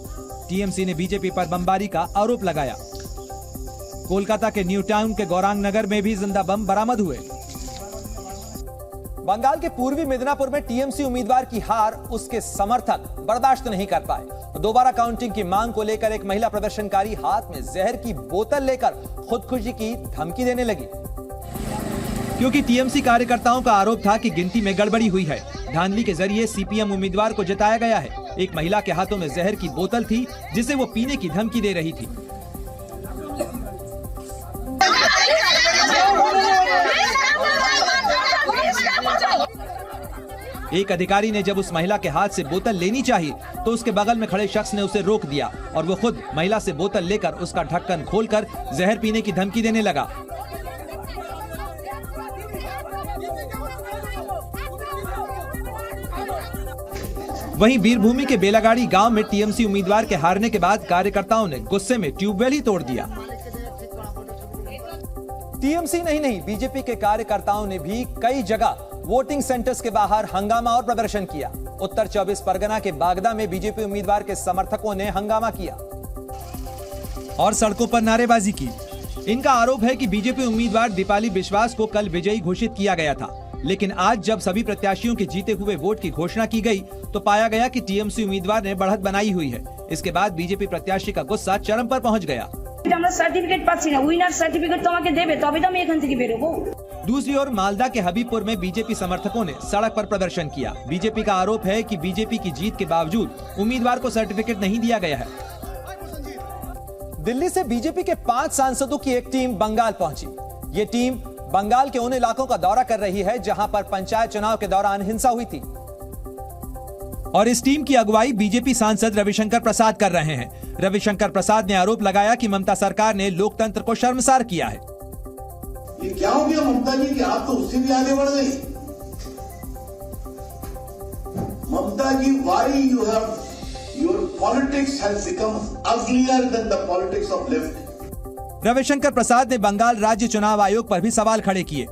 Speaker 1: टीएमसी ने बीजेपी पर बमबारी का आरोप लगाया। कोलकाता के न्यू टाउन के गौरांग नगर में भी जिंदा बम बरामद हुए। बंगाल के पूर्वी मिदनापुर में टीएमसी उम्मीदवार की हार उसके समर्थक बर्दाश्त नहीं कर पाए। दोबारा काउंटिंग की मांग को लेकर एक महिला प्रदर्शनकारी हाथ में जहर की बोतल लेकर खुदकुशी की धमकी देने लगी, क्योंकि टीएमसी कार्यकर्ताओं का आरोप था कि गिनती में गड़बड़ी हुई है। धांधली के जरिए सीपीएम उम्मीदवार को जिताया गया है। एक महिला के हाथों में जहर की बोतल थी जिसे वो पीने की धमकी दे रही थी। एक अधिकारी ने जब उस महिला के हाथ से बोतल लेनी चाहिए तो उसके बगल में खड़े शख्स ने उसे रोक दिया और वो खुद महिला से बोतल लेकर उसका ढक्कन खोलकर जहर पीने की धमकी देने लगा। वहीं वीरभूमि के बेलागाड़ी गांव में टीएमसी उम्मीदवार के हारने के बाद कार्यकर्ताओं ने गुस्से में ट्यूबवेल ही तोड़ दिया। टीएमसी नहीं बीजेपी के कार्यकर्ताओं ने भी कई जगह वोटिंग सेंटर्स के बाहर हंगामा और प्रदर्शन किया। उत्तर 24 परगना के बागदा में बीजेपी उम्मीदवार के समर्थकों ने हंगामा किया और सड़कों पर नारेबाजी की। इनका आरोप है कि बीजेपी उम्मीदवार दीपाली विश्वास को कल विजयी घोषित किया गया था, लेकिन आज जब सभी प्रत्याशियों के जीते हुए वोट की घोषणा की गई तो पाया गया कि टीएमसी उम्मीदवार ने बढ़त बनाई हुई है। इसके बाद बीजेपी प्रत्याशी का गुस्सा चरम पर पहुंच गया। दूसरी ओर मालदा के हबीबपुर में बीजेपी समर्थकों ने सड़क पर प्रदर्शन किया। बीजेपी का आरोप है कि बीजेपी की जीत के बावजूद उम्मीदवार को सर्टिफिकेट नहीं दिया गया है। दिल्ली से बीजेपी के 5 सांसदों की एक टीम बंगाल पहुंची। ये टीम बंगाल के उन इलाकों का दौरा कर रही है जहां पर पंचायत चुनाव के दौरान हिंसा हुई थी और इस टीम की अगुवाई बीजेपी सांसद रविशंकर प्रसाद कर रहे हैं। रविशंकर प्रसाद ने आरोप लगाया कि ममता सरकार ने लोकतंत्र को शर्मसार किया है।
Speaker 13: ये क्या हो गया ममता जी कि आप तो उससे भी आगे बढ़ गई। Mamata ji, why you have your politics has become uglier than the politics of left.
Speaker 1: Ravishankar Prasad ने बंगाल राज्य चुनाव आयोग पर भी सवाल खड़े किए।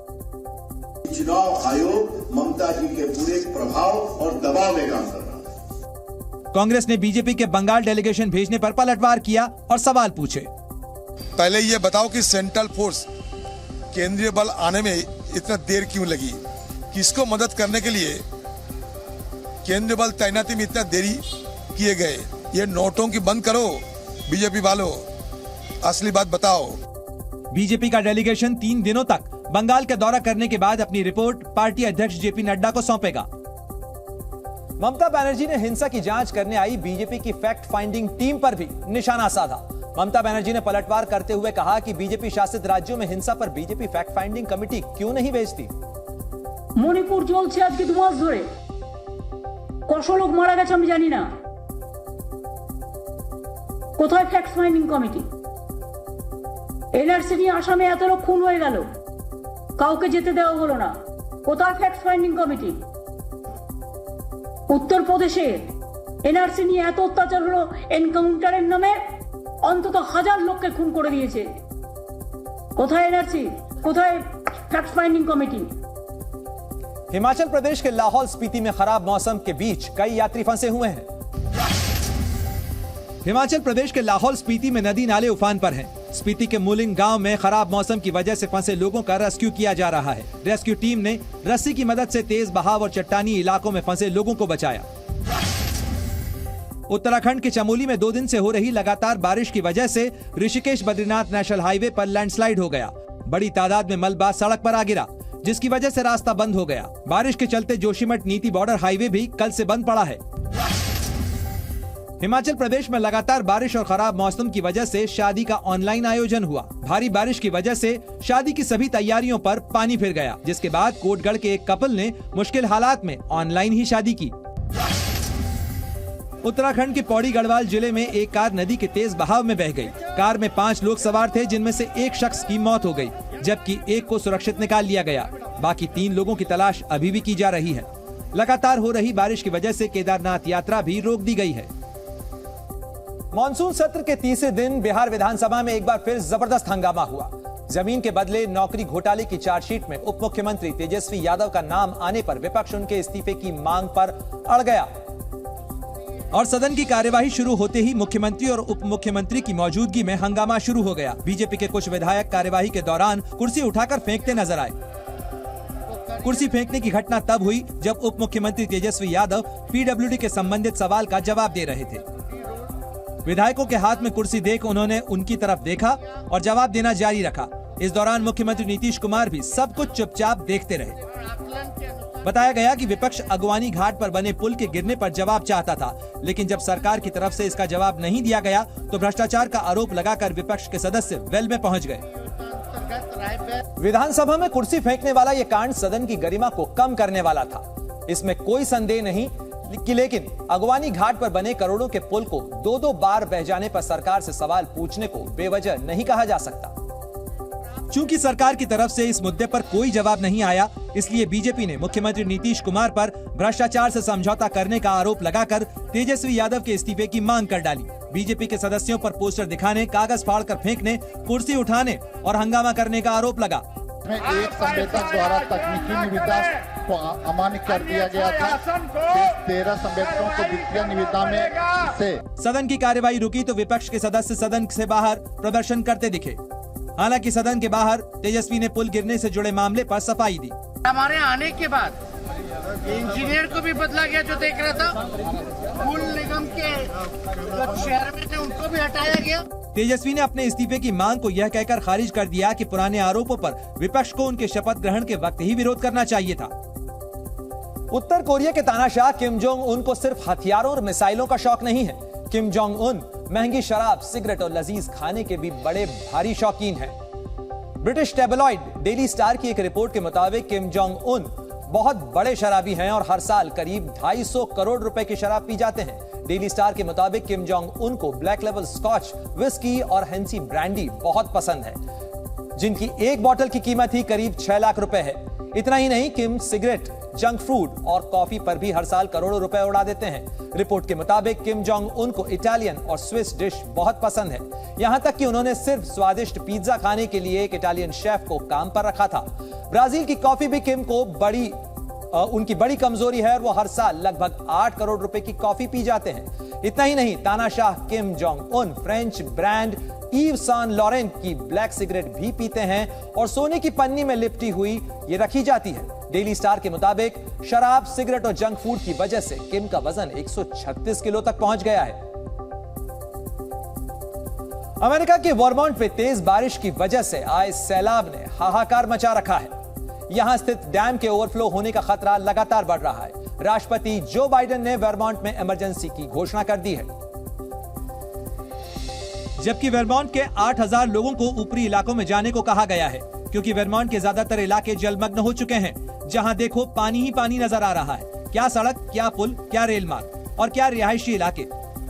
Speaker 13: चुनाव आयोग ममता जी के पूरे प्रभाव और दबाव में काम कर रहा है।
Speaker 1: कांग्रेस ने बीजेपी के बंगाल डेलीगेशन भेजने पर पलटवार किया और सवाल पूछे।
Speaker 14: पहले ये बताओ कि सेंट्रल फोर्स केंद्रीय बल आने में इतना देर क्यों लगी? किसको मदद करने के लिए केंद्रीय बल तैनाती में इतना देरी किए गए? ये नोटों की बंद करो बीजेपी वालों, असली बात बताओ।
Speaker 1: बीजेपी का डेलीगेशन 3 दिनों तक बंगाल का दौरा करने के बाद अपनी रिपोर्ट पार्टी अध्यक्ष जेपी नड्डा को सौंपेगा। ममता बनर्जी ने हिंसा की जांच करने आई बीजेपी की फैक्ट फाइंडिंग टीम पर भी निशाना साधा। ममता बनर्जी ने पलटवार करते हुए कहा कि बीजेपी शासित राज्यों में हिंसा पर बीजेपी फैक्ट फाइंडिंग कमेटी क्यों नहीं भेजती।
Speaker 12: মণিপুর চলছে আজকে 2 মাস ধরে, কত লোক মারা গেছে আমি জানি না। কোথায় ফ্যাক্ট ফাইন্ডিং কমিটি? এনআরসি নিয়ে আসামে এত লোক খুন হয়ে গেল, কাউকে যেতে দেওয়া হলো না। কোথায় ফ্যাক্ট ফাইন্ডিং কমিটি? উত্তরপ্রদেশে এনআরসি নিয়ে এত অত্যাচার হলো, এনকাউন্টারের নামে অন্তত 1000 লোককে খুন করে দিয়েছে। কোথায় এনআরসি? কোথায় fact finding committee?
Speaker 1: Himachal Pradesh के लाहौल स्पीति में खराब मौसम के बीच कई यात्री फंसे हुए हैं। हिमाचल प्रदेश के लाहौल स्पीति में नदी नाले उफान पर हैं। स्पीति के मुलिंग गांव में खराब मौसम की वजह से फंसे लोगों का रेस्क्यू किया जा रहा है। रेस्क्यू टीम ने रस्सी की मदद से तेज बहाव और चट्टानी इलाकों में फंसे लोगों को बचाया। उत्तराखंड के चमोली में 2 दिन से हो रही लगातार बारिश की वजह से ऋषिकेश बद्रीनाथ नेशनल हाईवे पर लैंडस्लाइड हो गया। बड़ी तादाद में मलबा सड़क पर आ गिरा, जिसकी वजह से रास्ता बंद हो गया। बारिश के चलते जोशीमठ नीति बॉर्डर हाईवे भी कल से बंद पड़ा है। हिमाचल प्रदेश में लगातार बारिश और खराब मौसम की वजह से शादी का ऑनलाइन आयोजन हुआ। भारी बारिश की वजह से शादी की सभी तैयारियों पर पानी फिर गया, जिसके बाद कोटगढ़ के एक कपल ने मुश्किल हालात में ऑनलाइन ही शादी की। उत्तराखंड के पौड़ी गढ़वाल जिले में एक कार नदी के तेज बहाव में बह गई। कार में 5 लोग सवार थे, जिनमें से एक शख्स की मौत हो गई, जबकि एक को सुरक्षित निकाल लिया गया। बाकी 3 लोगों की तलाश अभी भी की जा रही है। लगातार हो रही बारिश की वजह से केदारनाथ यात्रा भी रोक दी गई है। मॉनसून सत्र के तीसरे दिन बिहार विधानसभा में एक बार फिर जबरदस्त हंगामा हुआ। जमीन के बदले नौकरी घोटाले की चार्जशीट में उप मुख्यमंत्री तेजस्वी यादव का नाम आने पर विपक्ष उनके इस्तीफे की मांग पर अड़ गया और सदन की कार्यवाही शुरू होते ही मुख्यमंत्री और उप मुख्यमंत्री की मौजूदगी में हंगामा शुरू हो गया। बीजेपी के कुछ विधायक कार्यवाही के दौरान कुर्सी उठाकर फेंकते नजर आए। कुर्सी फेंकने की घटना तब हुई जब उप मुख्यमंत्री तेजस्वी यादव पीडब्ल्यूडी के संबंधित सवाल का जवाब दे रहे थे। विधायकों के हाथ में कुर्सी देख उन्होंने उनकी तरफ देखा और जवाब देना जारी रखा। इस दौरान मुख्यमंत्री नीतीश कुमार भी सब कुछ चुपचाप देखते रहे। बताया गया कि विपक्ष अगवानी घाट पर बने पुल के गिरने पर जवाब चाहता था, लेकिन जब सरकार की तरफ से इसका जवाब नहीं दिया गया तो भ्रष्टाचार का आरोप लगाकर विपक्ष के सदस्य वेल में पहुंच गए। विधानसभा में कुर्सी फेंकने वाला ये कांड सदन की गरिमा को कम करने वाला था, इसमें कोई संदेह नहीं कि लेकिन अगवानी घाट पर बने करोड़ों के पुल को दो बार बह जाने पर सरकार से सवाल पूछने को बेवजह नहीं कहा जा सकता। चूंकि सरकार की तरफ से इस मुद्दे पर कोई जवाब नहीं आया, इसलिए बीजेपी ने मुख्यमंत्री नीतीश कुमार पर भ्रष्टाचार से समझौता करने का आरोप लगाकर तेजस्वी यादव के इस्तीफे की मांग कर डाली। बीजेपी के सदस्यों पर पोस्टर दिखाने, कागज फाड़कर फेंकने, कुर्सी उठाने और हंगामा करने का आरोप लगा।
Speaker 4: एक संवेदक द्वारा तकनीकी निविदा को अमान्य कर दिया गया था। 13 संवेदकों को द्वितीय निविदा में से
Speaker 1: सदन की कार्यवाही रुकी तो विपक्ष के सदस्य सदन से बाहर प्रदर्शन करते दिखे। हालांकि सदन के बाहर तेजस्वी ने पुल गिरने से जुड़े मामले पर सफाई दी।
Speaker 15: हमारे आने के बाद इंजीनियर को भी बदला गया जो देख रहा था, पुल निगम के शहर में थे उनको भी हटाया गया।
Speaker 1: तेजस्वी ने अपने इस्तीफे की मांग को यह कहकर खारिज कर दिया कि पुराने आरोपों पर विपक्ष को उनके शपथ ग्रहण के वक्त ही विरोध करना चाहिए था। उत्तर कोरिया के तानाशाह किम जोंग उन को सिर्फ हथियारों और मिसाइलों का शौक नहीं है। किम जोंग उन महंगी शराब, सिगरेट और लजीज खाने के भी बड़े भारी शौकीन हैं। ब्रिटिश टैबलॉइड डेली स्टार की एक रिपोर्ट के मुताबिक किम जोंग उन बहुत बड़े शराबी हैं और हर साल करीब 250 करोड़ रुपए की शराब पी जाते हैं। डेली स्टार के मुताबिक किम जोंग उन को ब्लैक लेवल स्कॉच, विस्की और हेंसी ब्रांडी बहुत पसंद है, जिनकी एक बोतल की कीमत ही करीब 6 लाख रुपए है। इतना ही नहीं, किम सिगरेट, जंक फूड और कॉफी पर भी हर साल करोड़ों रुपए उड़ा देते हैं। रिपोर्ट के मुताबिक किम जोंग उन को इटालियन और स्विस डिश बहुत पसंद है, यहां तक कि उन्होंने सिर्फ स्वादिष्ट पिज्जा खाने के लिए एक इटालियन शेफ को काम पर रखा था। ब्राजील की कॉफी भी किम को उनकी बड़ी कमजोरी है और वो हर साल लगभग 8 करोड़ रुपए की कॉफी पी जाते हैं। इतना ही नहीं, तानाशाह Kim Jong Un French brand Yves Saint Laurent की ब्लैक सिगरेट भी पीते हैं और सोने की पन्नी में लिपटी हुई ये रखी जाती है। डेली स्टार के मुताबिक शराब, सिगरेट और जंक फूड की वजह से किम का वजन 136 किलो तक पहुंच गया है। अमेरिका के वर्मोंट में तेज बारिश की वजह से आए सैलाब ने हाहाकार मचा रखा है। यहां स्थित डैम के ओवरफ्लो होने का खतरा लगातार बढ़ रहा है। राष्ट्रपति जो बाइडेन ने वर्मोंट में इमरजेंसी की घोषणा कर दी है, जबकि वर्मोंट के 8000 लोगों को ऊपरी इलाकों में जाने को कहा गया है, क्योंकि वर्मोंट के ज्यादातर इलाके जलमग्न हो चुके हैं। जहां देखो पानी ही पानी नजर आ रहा है। क्या सड़क, क्या पुल, क्या रेल मार्ग और क्या रिहायशी इलाके,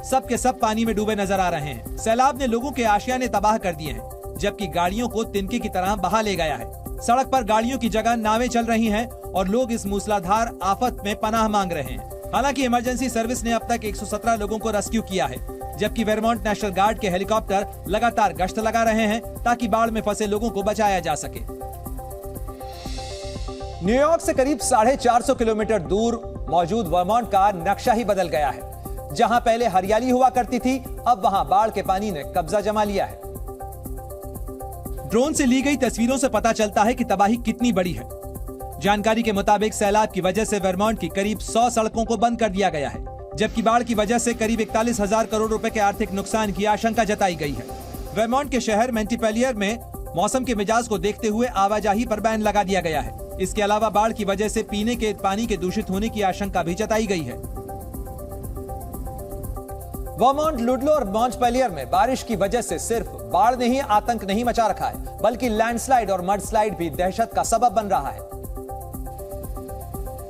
Speaker 1: सब के सब पानी में डूबे नजर आ रहे हैं। सैलाब ने लोगों के आशियाने तबाह कर दिए हैं, जबकि गाड़ियों को तिनके की तरह बहा ले गया है। सड़क पर गाड़ियों की जगह नावें चल रही हैं और लोग इस मूसलाधार आफत में पनाह मांग रहे हैं। हालांकि इमरजेंसी सर्विस ने अब तक 117 लोगों को रेस्क्यू किया है, जबकि वर्मोंट नेशनल गार्ड के हेलीकॉप्टर लगातार गश्त लगा रहे हैं ताकि बाढ़ में फंसे लोगों को बचाया जा सके। न्यूयॉर्क से करीब 450 किलोमीटर दूर मौजूद वर्मोंट का नक्शा ही बदल गया है। जहां पहले हरियाली हुआ करती थी, अब वहां बाढ़ के पानी ने कब्जा जमा लिया है। ड्रोन से ली गई तस्वीरों से पता चलता है कि तबाही कितनी बड़ी है। जानकारी के मुताबिक सैलाब की वजह से वर्मोंट की करीब 100 सड़कों को बंद कर दिया गया है, जबकि बाढ़ की वजह से करीब 41,000 करोड़ रुपए के आर्थिक नुकसान की आशंका जताई गई है। वर्मोंट के शहर मोंटिपेलियर में मौसम के मिजाज को देखते हुए आवाजाही पर बैन लगा दिया गया है। इसके अलावा बाढ़ की वजह से पीने के पानी के दूषित होने की आशंका भी जताई गई है। वर्मोंट, लुडलो और मोंटपेलियर में बारिश की वजह से सिर्फ बाढ़ ने ही आतंक नहीं मचा रखा है, बल्कि लैंडस्लाइड और मडस्लाइड भी दहशत का सबब बन रहा है।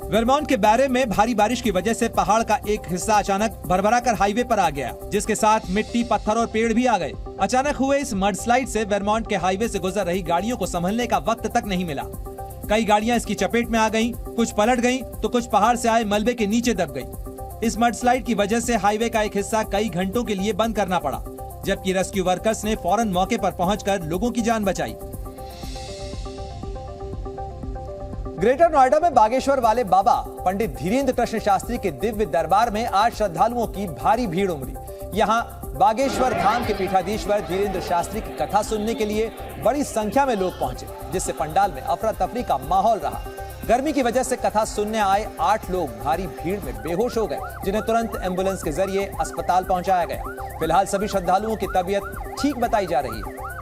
Speaker 1: वर्मोंट के बैरे में भारी बारिश की वजह से पहाड़ का एक हिस्सा अचानक भरभरा कर हाईवे पर आ गया, जिसके साथ मिट्टी, पत्थर और पेड़ भी आ गए। अचानक हुए इस मडस्लाइड से वर्मोंट के हाईवे से गुजर रही गाड़ियों को संभलने का वक्त तक नहीं मिला। कई गाड़ियां इसकी चपेट में आ गईं, कुछ पलट गईं, तो कुछ पहाड़ से आए मलबे के नीचे दब गईं। इस मडस्लाइड की वजह से हाईवे का एक हिस्सा कई घंटों के लिए बंद करना पड़ा, जबकि रेस्क्यू वर्कर्स ने फौरन मौके पर पहुंचकर लोगों की जान बचाई। ग्रेटर नोएडा में बागेश्वर वाले बाबा पंडित धीरेन्द्र कृष्ण शास्त्री के दिव्य दरबार में आज श्रद्धालुओं की भारी भीड़ उमड़ी। यहां बागेश्वर धाम के पीठाधीश्वर धीरेन्द्र शास्त्री की कथा सुनने के लिए बड़ी संख्या में लोग पहुंचे, जिससे पंडाल में अफरा तफरी का माहौल रहा। गर्मी की वजह से कथा सुनने आए 8 लोग भारी भीड़ में बेहोश हो गए, जिन्हें तुरंत एम्बुलेंस के जरिए अस्पताल पहुंचाया गया। फिलहाल सभी श्रद्धालुओं की तबीयत ठीक बताई जा रही है।